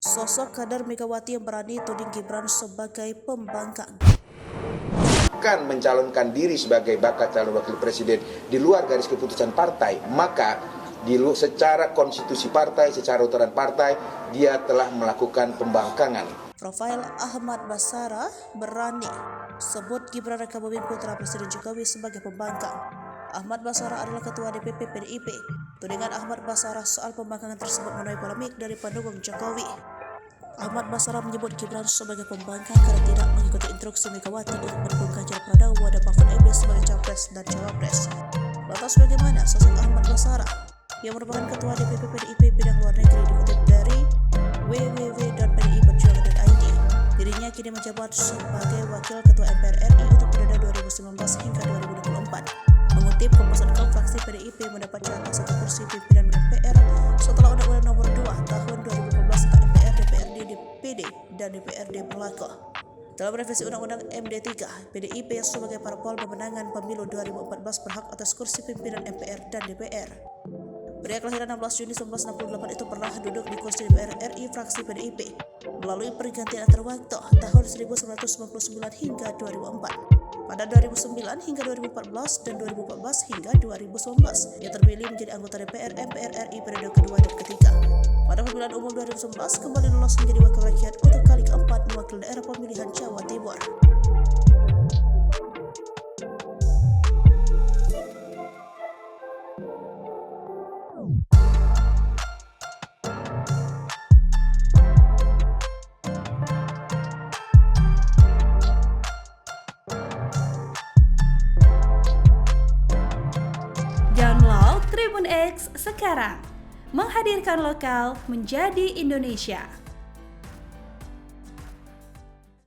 Sosok kader Megawati yang berani tuding Gibran sebagai pembangkang. Akan mencalonkan diri sebagai bakal calon wakil presiden di luar garis keputusan partai, maka secara konstitusi partai, secara aturan partai, dia telah melakukan pembangkangan. Profil Ahmad Basara berani sebut Gibran raka buming putra Presiden Jokowi sebagai pembangkang. Ahmad Basara adalah ketua DPP PDIP. Tudingan Ahmad Basara soal pembangkangan tersebut menuai polemik dari pendukung Jokowi. Ahmad Basara menyebut Gibran sebagai pembangkang karena tidak mengikuti instruksi Megawati untuk mendukung Ganjar Pranowo dan Mahfud MD sebagai capres dan cawapres. Lantas bagaimana sosok Ahmad Basara yang merupakan ketua DPP PDIP bidang luar negeri dikutip dari www.pdiperjuangan.id. Dirinya kini menjabat sebagai wakil ketua MPR RI untuk periode 2019 hingga 2024. Mengutip Kompas.com, fraksi PDIP mendapat jatah 1 kursi pimpinan MPR setelah Undang-Undang Nomor 2 Tahun 2015 tentang MPR, DPRD, DPD, dan DPRD berlaku. Dalam revisi Undang-Undang MD3, PDIP sebagai parpol pemenangan pemilu 2014 berhak atas kursi pimpinan MPR dan DPR. Pria kelahiran 16 Juni 1968 itu pernah duduk di kursi DPR RI fraksi PDIP melalui pergantian antar waktu tahun 1999 hingga 2004. Pada 2009 hingga 2014 dan 2014 hingga 2019, ia terpilih menjadi anggota DPR MPR RI periode kedua dan ketiga. Pada pemilihan umum 2011, kembali lolos menjadi wakil rakyat untuk kali keempat mewakili daerah pemilihan Jawa Timur. Download Tribun X sekarang, menghadirkan lokal menjadi Indonesia.